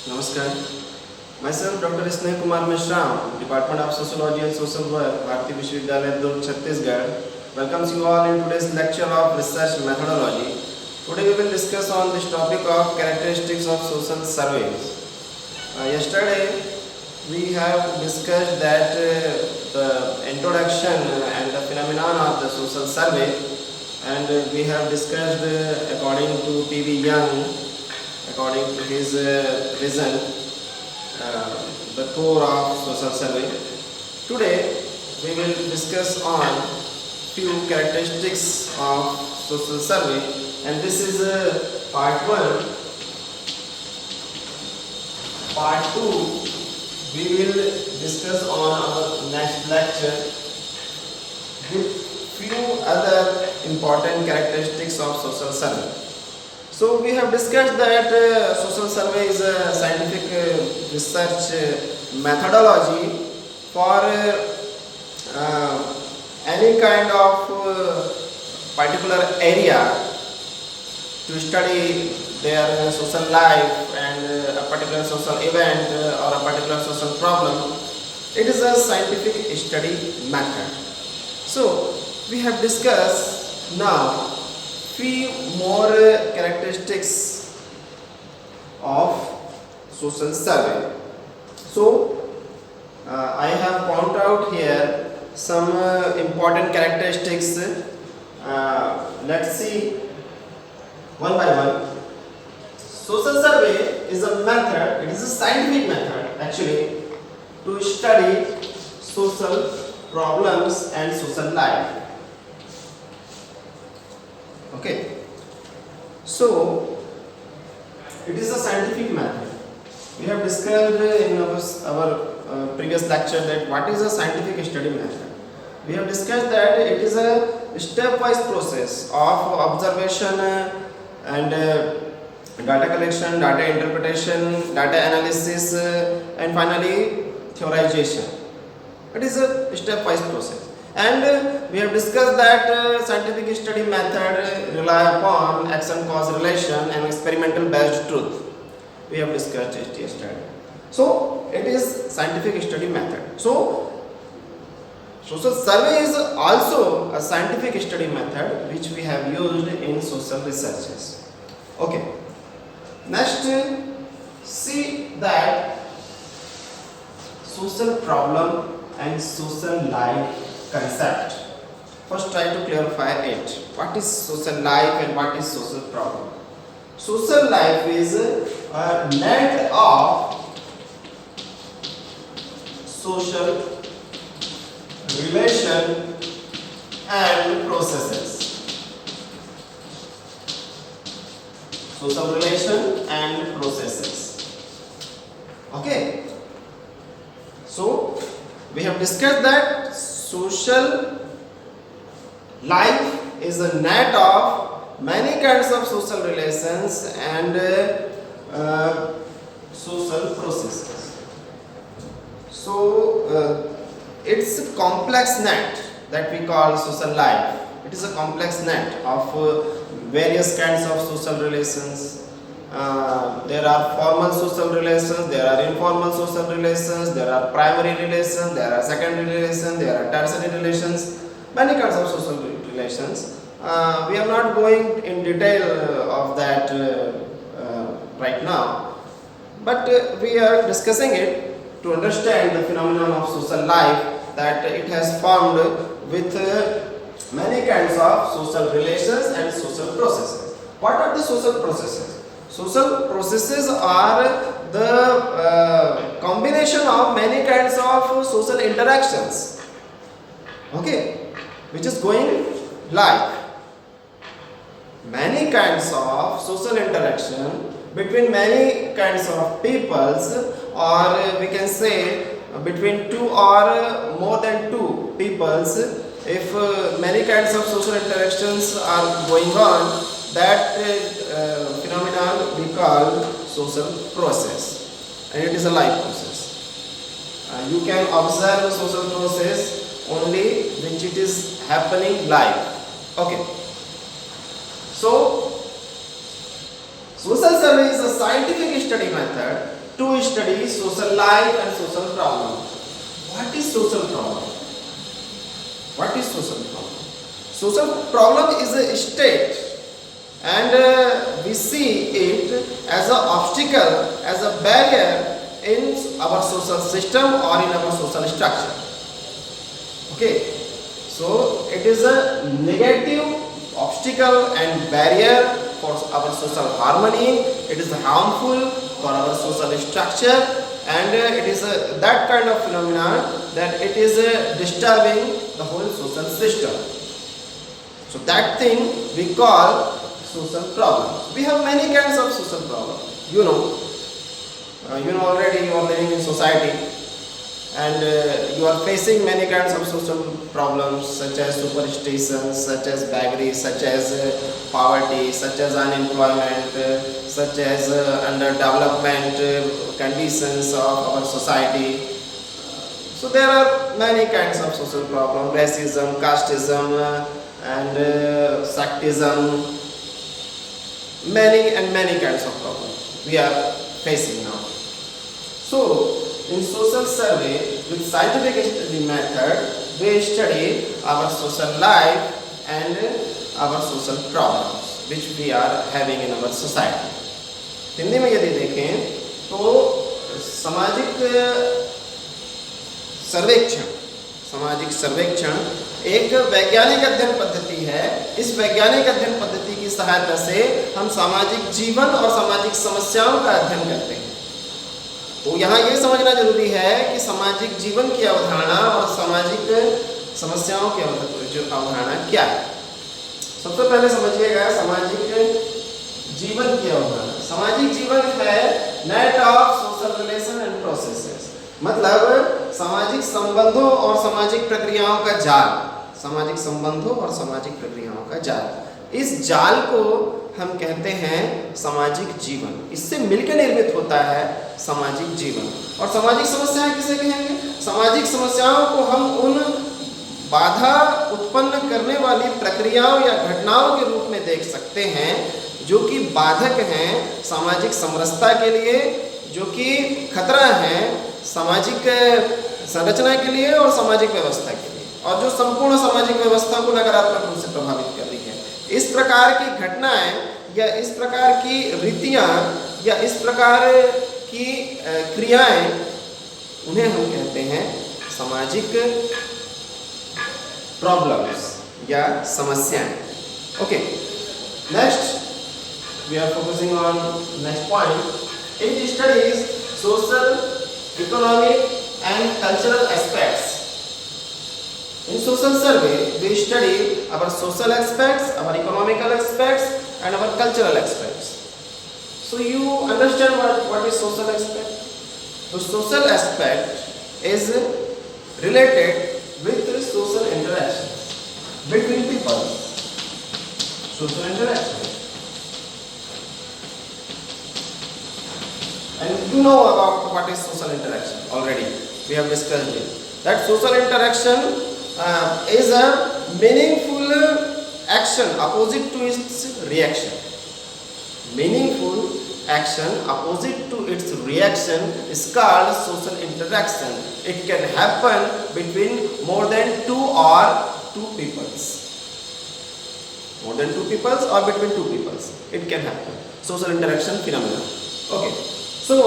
Namaskar. Myself Dr. Sneh Kumar Mishram, Department of Sociology and Social Work, Bharati Vishwavidyalaya, Durg, Chhattisgarh, welcomes you all in today's lecture of research methodology. Today we will discuss on this topic of characteristics of social surveys. Yesterday we have discussed that the introduction and the phenomenon of the social survey, and we have discussed according to P.V. Young, according to his vision, the core of social survey. Today we will discuss on few characteristics of social survey, and this is part 1. Part 2 we will discuss on our next lecture with few other important characteristics of social survey. So we have discussed that social survey is a scientific research methodology for any kind of particular area to study their social life and a particular social event or a particular social problem. It is a scientific study method. So we have discussed now few more characteristics of social survey. So I have pointed out here some important characteristics. Let's see one by one. Social survey is a method, it is a scientific method actually, to study social problems and social life. Okay, so it is a scientific method. We have discussed in our previous lecture that what is a scientific study method. We have discussed that it is a stepwise process of observation and data collection, data interpretation, data analysis, and finally theorization. It is a stepwise process. And we have discussed that scientific study method rely upon action-cause relation and experimental based truth. We have discussed it yesterday. So it is scientific study method. So social survey is also a scientific study method which we have used in social researches. Okay. Next, see that social problem and social life concept. First try to clarify it. What is social life and what is social problem? Social life is a net of social relation and processes. Social relation and processes. Okay. So we have discussed that social life is a net of many kinds of social relations and social processes. So it's a complex net that we call social life. It is a complex net of various kinds of social relations. There are formal social relations, there are informal social relations, there are primary relations, there are secondary relations, there are tertiary relations, many kinds of social relations. We are not going in detail of that right now, but we are discussing it to understand the phenomenon of social life, that it has formed with many kinds of social relations and social processes. What are the social processes? Social processes are the combination of many kinds of social interactions, okay, which is going like many kinds of social interaction between many kinds of peoples, or we can say between two or more than two peoples. If many kinds of social interactions are going on, that phenomenon we call social process, and it is a life process. You can observe social process only which it is happening live. Okay. So social survey is a scientific study method to study social life and social problem. What is social problem? What is social problem? Social problem is a state, and we see it as an obstacle, as a barrier in our social system or in our social structure. Okay, so it is a negative obstacle and barrier for our social harmony. It is harmful for our social structure, and it is that kind of phenomenon that it is disturbing the whole social system. So that thing we call social problems. We have many kinds of social problems. You know already you are living in society, and you are facing many kinds of social problems such as superstitions, such as beggary, such as poverty, such as unemployment, such as underdevelopment conditions of our society. So there are many kinds of social problems: racism, casteism, and sectism. Many kinds of problems we are facing now. So in social survey with scientific study method, we study our social life and our social problems which we are having in our society. Hindi में यदि देखें तो सामाजिक सर्वेक्षण एक वैज्ञानिक अध्ययन पद्धति है। इस वैज्ञानिक अध्ययन पद्धति की सहायता से हम सामाजिक जीवन और सामाजिक समस्याओं का अध्ययन करते हैं। तो यहाँ ये समझना जरूरी है कि सामाजिक जीवन की अवधारणा और सामाजिक समस्याओं की अवधारणा क्या है। सबसे पहले समझिएगा सामाजिक जीवन की अवधारणा। सामाजिक जीवन है net of social relation and processes, मतलब सामाजिक संबंधों और सामाजिक प्रक्रियाओं का जाल। सामाजिक संबंधों और सामाजिक प्रक्रियाओं का जाल, इस जाल को हम कहते हैं सामाजिक जीवन। इससे मिलकर निर्मित होता है सामाजिक जीवन। और सामाजिक समस्याएं किसे कहेंगे? सामाजिक समस्याओं को हम उन बाधा उत्पन्न करने वाली प्रक्रियाओं या घटनाओं के रूप में देख सकते हैं जो कि बाधक हैं सामाजिक समरसता के लिए, जो कि खतरा है सामाजिक संरचना के लिए और सामाजिक व्यवस्था के लिए, और जो संपूर्ण सामाजिक व्यवस्था को नकारात्मक रूप से प्रभावित कर रही है। इस प्रकार की घटनाएं या इस प्रकार की रीतियां या इस प्रकार की क्रियाएं, उन्हें हम कहते हैं सामाजिक प्रॉब्लम्स या समस्याएं। Okay, next we are focusing on next point. It studies social, economic and cultural aspects. In social survey, we study our social aspects, our economical aspects, and our cultural aspects. So you understand what is social aspect? The social aspect is related with social interactions between people. Social interaction. And you know about what is social interaction already. We have discussed it. That social interaction is a meaningful action opposite to its reaction. Meaningful action opposite to its reaction is called social interaction. It can happen between more than two peoples. More than two peoples or between two peoples. It can happen. Social interaction phenomena. Okay. So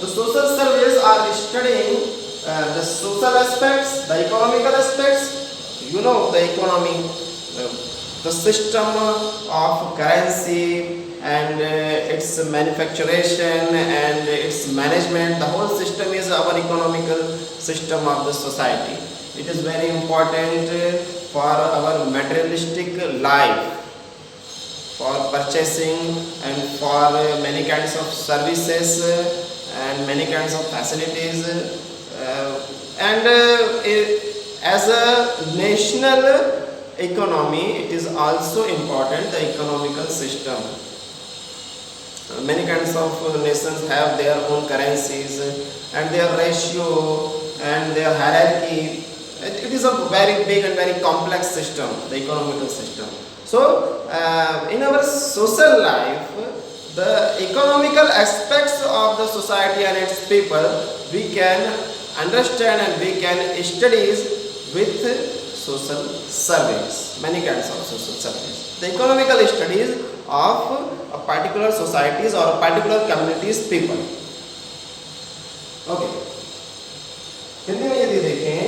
the social surveys are studying the social aspects, the economical aspects. You know the economy, the system of currency and its manufacturation and its management. The whole system is our economical system of the society. It is very important for our materialistic life, for purchasing and for many kinds of services and many kinds of facilities, and as a national economy it is also important, the economical system. Many kinds of nations have their own currencies and their ratio and their hierarchy. It is a very big and very complex system, the economical system. So in our social life the economical aspects of the society and its people we can understand and we can studies with social surveys, many kinds of social surveys. The economical studies of a particular societies or a particular communities people. Okay, Hindi में यदि देखें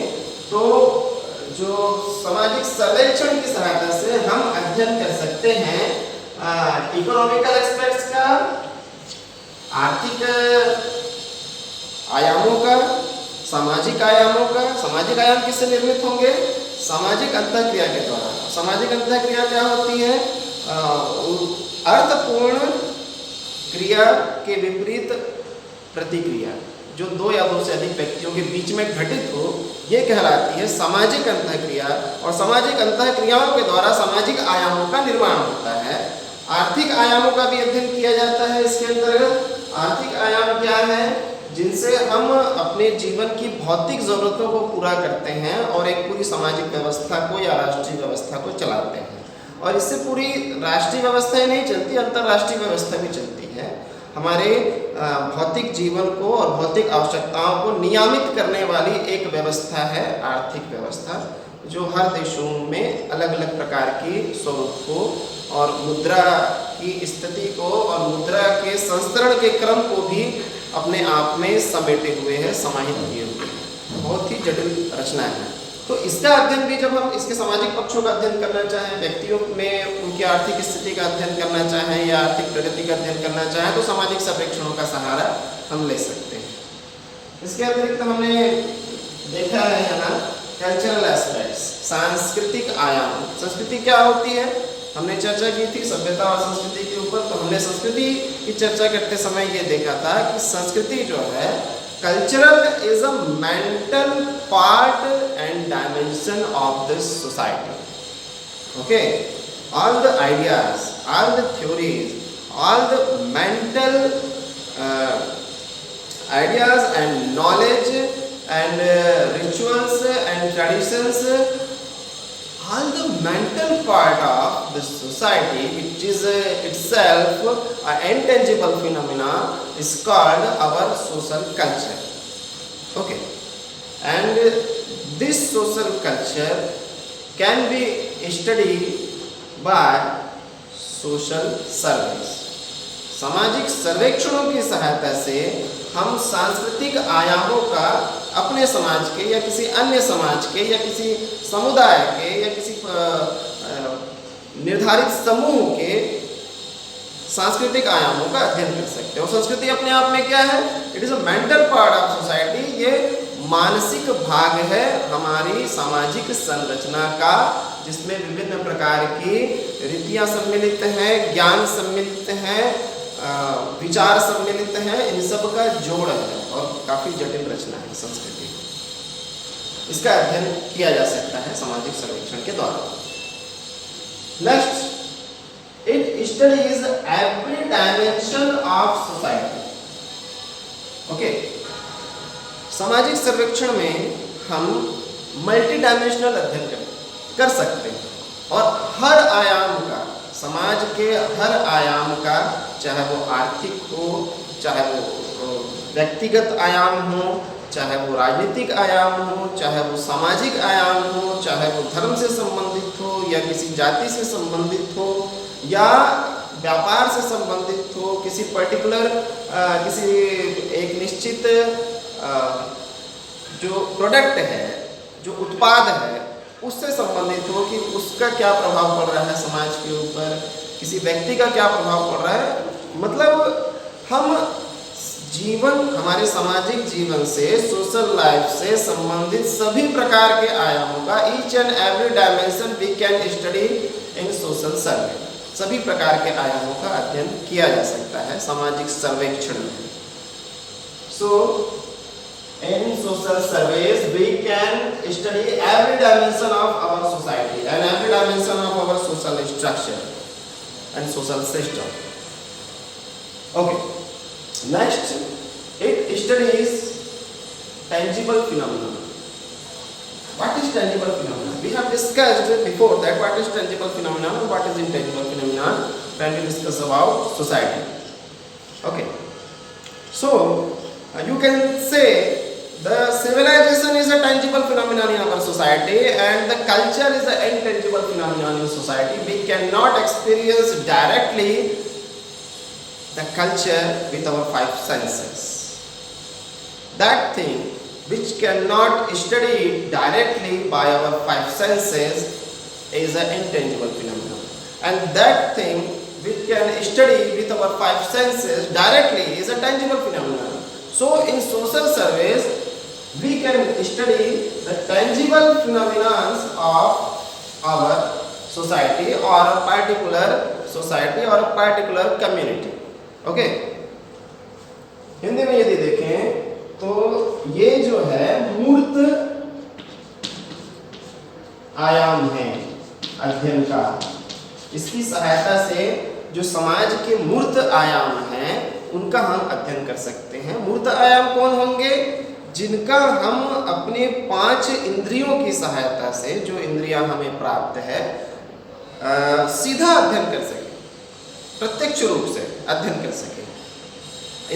तो जो सामाजिक सर्वेक्षण की सहायता से हम अध्ययन कर सकते हैं इकोनॉमिकल एस्पेक्ट्स का, आर्थिक आयामों का, सामाजिक आयामों का। सामाजिक आयाम किससे निर्मित होंगे? सामाजिक अंतःक्रिया के द्वारा। सामाजिक अंतःक्रिया क्या होती है? अर्थपूर्ण क्रिया के विपरीत प्रतिक्रिया जो दो या दो से अधिक व्यक्तियों के बीच में घटित हो, ये कहलाती है सामाजिक अंतःक्रिया। और सामाजिक अंतःक्रियाओं के द्वारा सामाजिक आयामों का निर्माण होता है। आर्थिक आयामों का भी अध्ययन किया जाता है इसके अंतर्गत। आर्थिक आयाम क्या है? जिनसे हम अपने जीवन की भौतिक जरूरतों को पूरा करते हैं और एक पूरी सामाजिक व्यवस्था को या राष्ट्रीय व्यवस्था को चलाते हैं। और इससे पूरी राष्ट्रीय व्यवस्था ही नहीं चलती, अंतर्राष्ट्रीय व्यवस्था भी चलती है। हमारे भौतिक जीवन को और भौतिक आवश्यकताओं को नियमित करने वाली एक व्यवस्था है आर्थिक व्यवस्था, जो हर देशों में अलग अलग प्रकार की स्वरूप को और मुद्रा की स्थिति को और मुद्रा के संस्करण के क्रम को भी अपने आप में समेटे हुए है, समाहित किए हुए हैं। बहुत ही जटिल रचना है। तो इसका अध्ययन भी जब हम इसके सामाजिक पक्षों का अध्ययन करना चाहें, व्यक्तियों में उनकी आर्थिक स्थिति का अध्ययन करना चाहें या आर्थिक प्रगति का अध्ययन करना चाहें, तो सामाजिक सर्वेक्षणों का सहारा हम ले सकते हैं। इसके अतिरिक्त हमने देखा है यहाँ कल्चरल एस्पेक्ट्स, सांस्कृतिक आयाम। संस्कृति क्या होती है? हमने चर्चा की थी सभ्यता और संस्कृति के ऊपर। तो हमने संस्कृति की चर्चा करते समय ये देखा था कि संस्कृति जो है, cultural is a mental part and dimension of this society. Okay, all the ideas, all the theories, all the mental ideas and knowledge and rituals and traditions, all the mental part of the society, which is itself an intangible phenomena, is called our social culture. Okay, and this social culture can be studied by social surveys. सामाजिक सर्वेक्षणों की सहायता से हम सांस्कृतिक आयामों का अपने समाज के या किसी अन्य समाज के या किसी समुदाय के या किसी निर्धारित समूह के सांस्कृतिक आयामों का अध्ययन कर सकते हैं। और संस्कृति अपने आप में क्या है? It is a mental part of society. ये मानसिक भाग है हमारी सामाजिक संरचना का, जिसमें विभिन्न प्रकार की रीतियां सम्मिलित हैं, ज्ञान सम्मिलित हैं, विचार सम्मिलित हैं, इन सब का जोड़ है और काफी जटिल रचना है संस्कृति। इसका अध्ययन किया जा सकता है सामाजिक सर्वेक्षण के द्वारा। Next, it studies every dimension of society. Okay, सामाजिक सर्वेक्षण में हम मल्टी डायमेंशनल अध्ययन कर सकते हैं और हर आयाम का, समाज के हर आयाम का, चाहे वो आर्थिक हो, चाहे वो व्यक्तिगत आयाम हो, चाहे वो राजनीतिक आयाम हो, चाहे वो सामाजिक आयाम हो, चाहे वो धर्म से संबंधित हो या किसी जाति से संबंधित हो या व्यापार से संबंधित हो, किसी पर्टिकुलर किसी एक निश्चित जो प्रोडक्ट है, जो उत्पाद है, उससे संबंधित हो कि उसका क्या प्रभाव पड़ रहा है समाज के ऊपर, किसी व्यक्ति का क्या प्रभाव पड़ रहा है। मतलब हम जीवन, हमारे सामाजिक जीवन से, सोशल लाइफ से संबंधित सभी प्रकार के आयामों का, each and every dimension we can study in social survey. सभी प्रकार के आयामों का अध्ययन किया जा सकता है सामाजिक सर्वेक्षण में। सो in social surveys we can study every dimension of our society and every dimension of our social structure and social system. Okay, next, it studies tangible phenomena. What is tangible phenomena? We have discussed before that what is tangible phenomena and what is intangible phenomena when we discuss about society. Okay, so you can say the civilization is a tangible phenomenon in our society and the culture is an intangible phenomenon in society. We cannot experience directly the culture with our five senses. That thing which cannot study directly by our five senses is an intangible phenomenon, and that thing which can study with our five senses directly is a tangible phenomenon. So in social surveys we can study the tangible phenomena of our society or a particular society or a particular community. Okay, Hindi में यदि देखें तो ये जो है मूर्त आयाम है अध्ययन का। इसकी सहायता से जो समाज के मूर्त आयाम हैं उनका हम अध्ययन कर सकते हैं। मूर्त आयाम कौन होंगे? जिनका हम अपने पांच इंद्रियों की सहायता से, जो इंद्रियां हमें प्राप्त है, सीधा अध्ययन कर सके, प्रत्यक्ष रूप से अध्ययन कर सके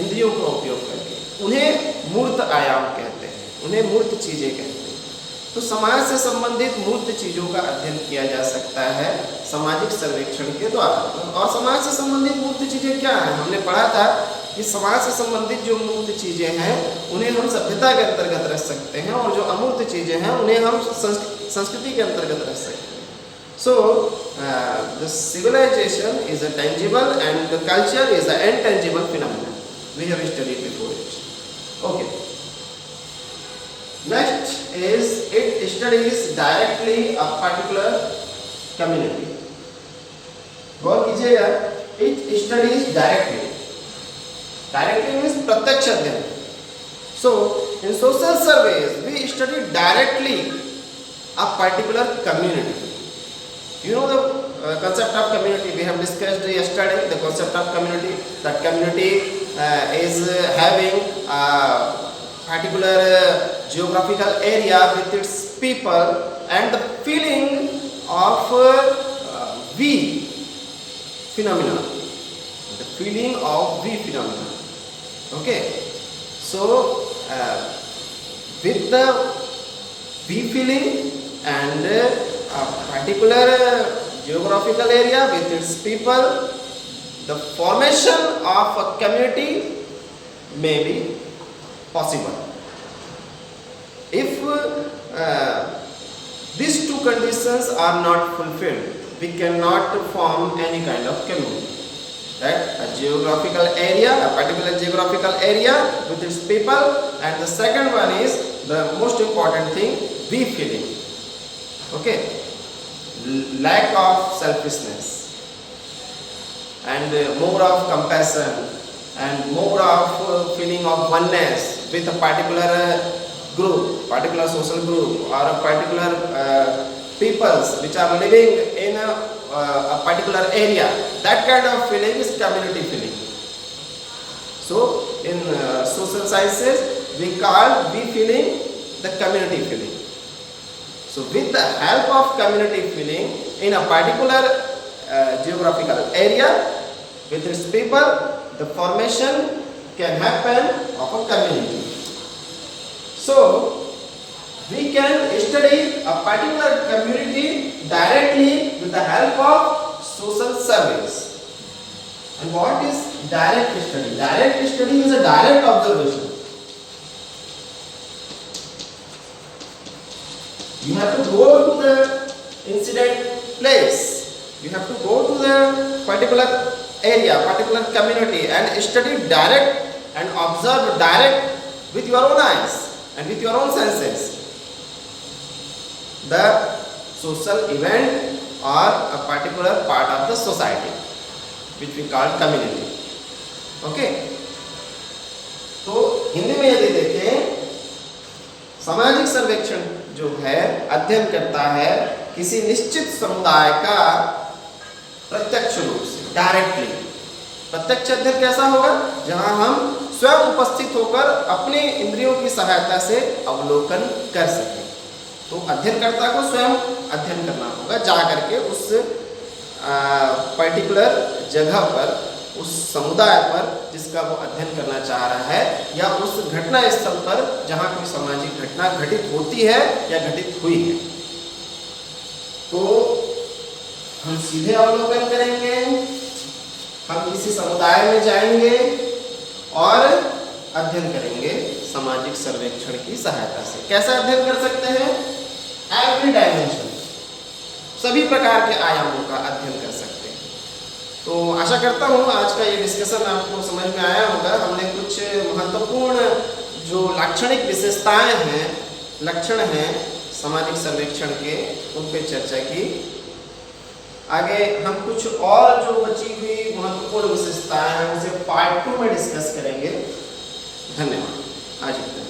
इंद्रियों का उपयोग करके, उन्हें मूर्त आयाम कहते हैं, उन्हें मूर्त चीजें कहते हैं। तो समाज से संबंधित मूर्त चीजों का अध्ययन किया जा सकता है सामाजिक सर्वेक्षण के द्वारा। और समाज से संबंधित मूर्त चीजें क्या हैं? हमने पढ़ा था कि समाज से संबंधित जो मूर्त चीजें हैं उन्हें हम सभ्यता के अंतर्गत रख सकते हैं, और जो अमूर्त चीजें हैं उन्हें हम संस्कृति के अंतर्गत रख सकते हैं। So the civilization is a tangible and the culture is an intangible phenomenon. We have studied before it. Okay. Next is it studies directly a particular community. गौर कीजिएगा, it studies directly. Directly means प्रत्यक्ष अध्ययन. So in social surveys we study directly a particular community. You know the concept of community we have discussed yesterday. The concept of community, that community is having a particular geographical area with its people and the feeling of we phenomena. The feeling of we phenomena. Okay, so with the we feeling and a particular geographical area with its people, the formation of a community may be possible. If these two conditions are not fulfilled, we cannot form any kind of community. That a geographical area, a particular geographical area with its people, and the second one is the most important thing, we feeling. Okay, lack of selfishness and more of compassion and more of feeling of oneness with a particular group, particular social group, or a particular peoples which are living in a particular area. That kind of feeling is community feeling. So in social sciences we call we feeling the community feeling. So with the help of community feeling in a particular geographical area with its people, the formation can happen of a community. So we can study a particular community directly with the help of social surveys. And what is direct study? Direct study is a direct observation. You have to go to the incident place. You have to go to the particular area, particular community, and study direct and observe direct with your own eyes and with your own senses the social event or a particular part of the society which we call community. Okay, तो हिंदी में यदि देखें, सामाजिक सर्वेक्षण जो है अध्ययन करता है किसी निश्चित समुदाय का प्रत्यक्ष रूप से, डायरेक्टली। प्रत्यक्ष अध्ययन कैसा होगा? जहां हम स्वयं उपस्थित होकर अपने इंद्रियों की सहायता से अवलोकन कर सकें। तो अध्ययनकर्ता को स्वयं अध्ययन करना होगा, जा करके उस पर्टिकुलर जगह पर उस समुदाय पर जिसका वो अध्ययन करना चाह रहा है, या उस घटना स्थल पर जहाँ कोई सामाजिक घटना घटित होती है या घटित हुई है। तो हम सीधे अवलोकन करेंगे, हम किसी समुदाय में जाएंगे और अध्ययन करेंगे सामाजिक सर्वेक्षण की सहायता से। कैसा अध्ययन कर सकते हैं? एवरी डायमेंशन, सभी प्रकार के आयामों का अध्ययन कर सकते हैं। तो आशा करता हूँ आज का ये डिस्कशन आपको समझ में आया होगा। हमने कुछ महत्वपूर्ण जो लाक्षणिक विशेषताएं हैं, लक्षण हैं सामाजिक सर्वेक्षण के, उन पर चर्चा की। आगे हम कुछ और जो बची हुई महत्वपूर्ण विशेषताएं हैं उसे पार्ट 2 में डिस्कस करेंगे। धन्यवाद। आज इतना।